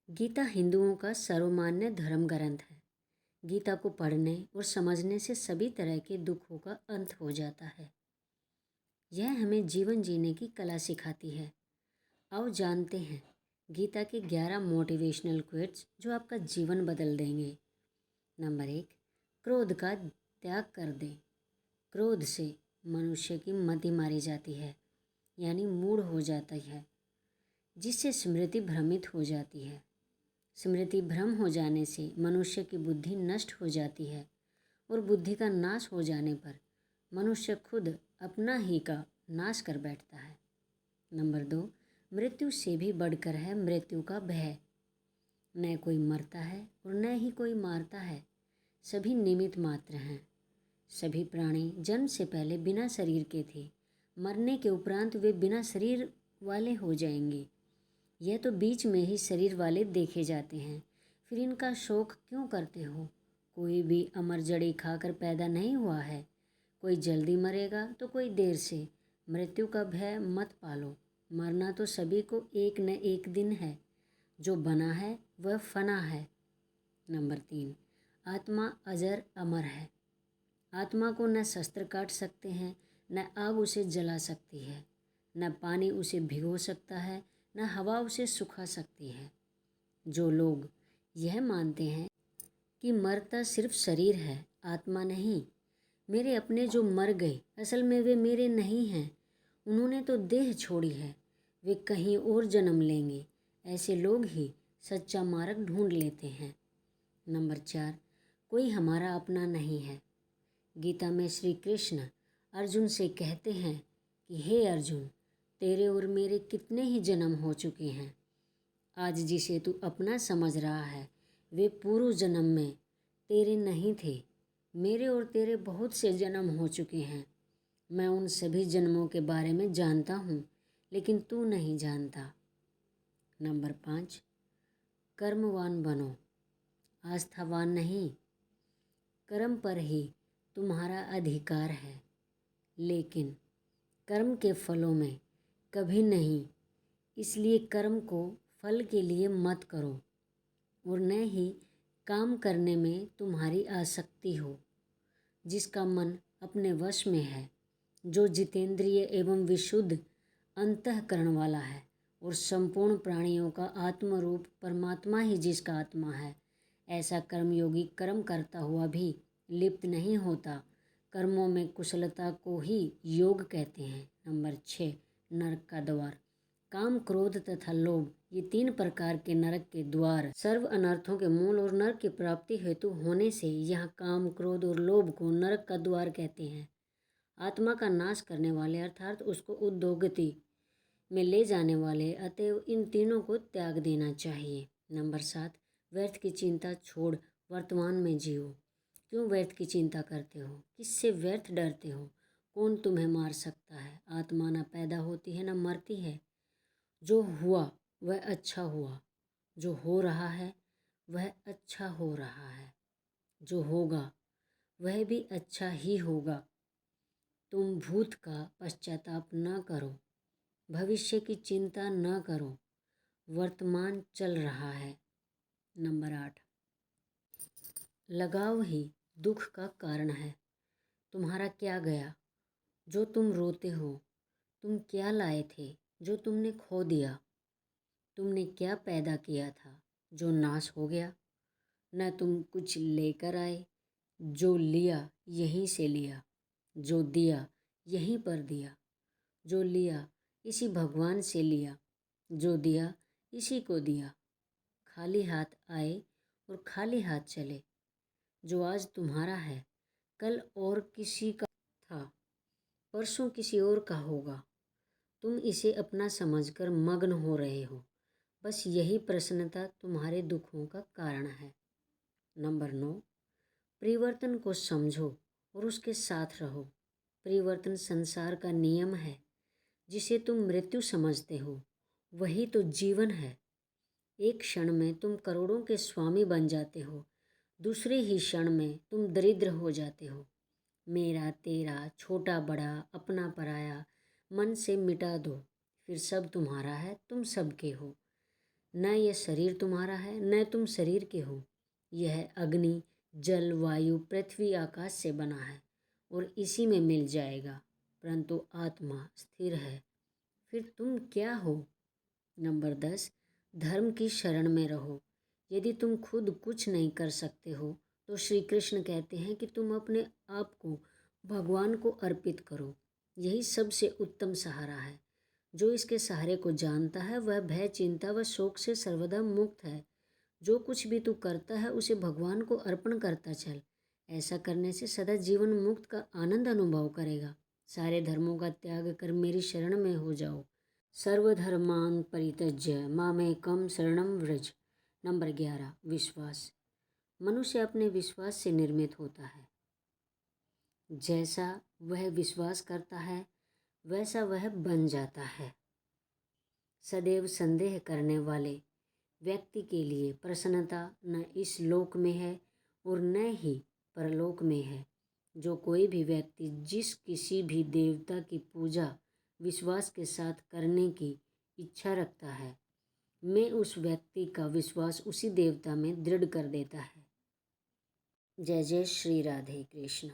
गीता हिंदुओं का सर्वमान्य धर्म ग्रंथ है। गीता को पढ़ने और समझने से सभी तरह के दुखों का अंत हो जाता है। यह हमें जीवन जीने की कला सिखाती है। आओ जानते हैं गीता के 11 मोटिवेशनल क्वेट्स जो आपका जीवन बदल देंगे। नंबर 1, क्रोध का त्याग कर दें। क्रोध से मनुष्य की मति मारी जाती है, यानी मूड हो जाता है, जिससे स्मृति भ्रमित हो जाती है। स्मृति भ्रम हो जाने से मनुष्य की बुद्धि नष्ट हो जाती है और बुद्धि का नाश हो जाने पर मनुष्य खुद अपना ही का नाश कर बैठता है। नंबर 2, मृत्यु से भी बढ़कर है मृत्यु का भय। न कोई मरता है और न ही कोई मारता है, सभी निमित्त मात्र हैं। सभी प्राणी जन्म से पहले बिना शरीर के थे, मरने के उपरांत वे बिना शरीर वाले हो जाएंगे। यह तो बीच में ही शरीर वाले देखे जाते हैं, फिर इनका शोक क्यों करते हो? कोई भी अमर जड़ी खाकर पैदा नहीं हुआ है। कोई जल्दी मरेगा तो कोई देर से। मृत्यु का भय मत पालो, मरना तो सभी को एक न एक दिन है। जो बना है वह फना है। नंबर 3, आत्मा अजर अमर है। आत्मा को न शस्त्र काट सकते हैं, न आग उसे जला सकती है, न पानी उसे भिगो सकता है, न हवा उसे सुखा सकती है। जो लोग यह मानते हैं कि मरता सिर्फ शरीर है, आत्मा नहीं, मेरे अपने जो मर गए असल में वे मेरे नहीं हैं, उन्होंने तो देह छोड़ी है, वे कहीं और जन्म लेंगे, ऐसे लोग ही सच्चा मार्ग ढूंढ लेते हैं। नंबर 4, कोई हमारा अपना नहीं है। गीता में श्री कृष्ण अर्जुन से कहते हैं कि हे अर्जुन, तेरे और मेरे कितने ही जन्म हो चुके हैं। आज जिसे तू अपना समझ रहा है वे पूर्व जन्म में तेरे नहीं थे। मेरे और तेरे बहुत से जन्म हो चुके हैं। मैं उन सभी जन्मों के बारे में जानता हूँ, लेकिन तू नहीं जानता। नंबर 5, कर्मवान बनो, आस्थावान नहीं। कर्म पर ही तुम्हारा अधिकार है, लेकिन कर्म के फलों में कभी नहीं। इसलिए कर्म को फल के लिए मत करो और न ही काम करने में तुम्हारी आसक्ति हो। जिसका मन अपने वश में है, जो जितेंद्रिय एवं विशुद्ध अंतःकरण वाला है और संपूर्ण प्राणियों का आत्मरूप परमात्मा ही जिसका आत्मा है, ऐसा कर्मयोगी कर्म करता हुआ भी लिप्त नहीं होता। कर्मों में कुशलता को ही योग कहते हैं। नंबर 6, नरक का द्वार। काम, क्रोध तथा लोभ, ये 3 प्रकार के नरक के द्वार सर्व अनर्थों के मूल और नरक की प्राप्ति हेतु होने से यहाँ काम, क्रोध और लोभ को नरक का द्वार कहते हैं। आत्मा का नाश करने वाले अर्थात उसको उद्धोगति में ले जाने वाले, अतएव इन तीनों को त्याग देना चाहिए। नंबर 7, व्यर्थ की चिंता छोड़ वर्तमान में जियो। क्यों व्यर्थ की चिंता करते हो? किससे व्यर्थ डरते हो? कौन तुम्हें मार सकता है? आत्मा न पैदा होती है न मरती है। जो हुआ वह अच्छा हुआ, जो हो रहा है वह अच्छा हो रहा है, जो होगा वह भी अच्छा ही होगा। तुम भूत का पश्चाताप न करो, भविष्य की चिंता न करो, वर्तमान चल रहा है। नंबर 8, लगाव ही दुख का कारण है। तुम्हारा क्या गया जो तुम रोते हो? तुम क्या लाए थे जो तुमने खो दिया? तुमने क्या पैदा किया था जो नाश हो गया? न तुम कुछ लेकर आए, जो लिया यहीं से लिया, जो दिया यहीं पर दिया, जो लिया इसी भगवान से लिया, जो दिया इसी को दिया। खाली हाथ आए और खाली हाथ चले। जो आज तुम्हारा है कल और किसी का था, परसों किसी और का होगा। तुम इसे अपना समझकर मग्न हो रहे हो। बस यही प्रसन्नता तुम्हारे दुखों का कारण है। नंबर 9, परिवर्तन को समझो और उसके साथ रहो। परिवर्तन संसार का नियम है। जिसे तुम मृत्यु समझते हो वही तो जीवन है। एक क्षण में तुम करोड़ों के स्वामी बन जाते हो, दूसरे ही क्षण में तुम दरिद्र हो जाते हो। मेरा तेरा, छोटा बड़ा, अपना पराया मन से मिटा दो, फिर सब तुम्हारा है, तुम सबके हो। न यह शरीर तुम्हारा है न तुम शरीर के हो। यह अग्नि, जल, वायु, पृथ्वी, आकाश से बना है और इसी में मिल जाएगा, परंतु आत्मा स्थिर है। फिर तुम क्या हो? नंबर 10, धर्म की शरण में रहो। यदि तुम खुद कुछ नहीं कर सकते हो तो श्री कृष्ण कहते हैं कि तुम अपने आप को भगवान को अर्पित करो। यही सबसे उत्तम सहारा है। जो इसके सहारे को जानता है वह भय, चिंता व शोक से सर्वदा मुक्त है। जो कुछ भी तू करता है उसे भगवान को अर्पण करता चल। ऐसा करने से सदा जीवन मुक्त का आनंद अनुभव करेगा। सारे धर्मों का त्याग कर मेरी शरण में हो जाओ। सर्वधर्मान परित्यज्य मामेकम शरणम व्रज। नंबर 11, विश्वास। मनुष्य अपने विश्वास से निर्मित होता है। जैसा वह विश्वास करता है वैसा वह बन जाता है। सदैव संदेह करने वाले व्यक्ति के लिए प्रसन्नता न इस लोक में है और न ही परलोक में है। जो कोई भी व्यक्ति जिस किसी भी देवता की पूजा विश्वास के साथ करने की इच्छा रखता है, मैं उस व्यक्ति का विश्वास उसी देवता में दृढ़ कर देता है। जय जय श्री राधे कृष्ण।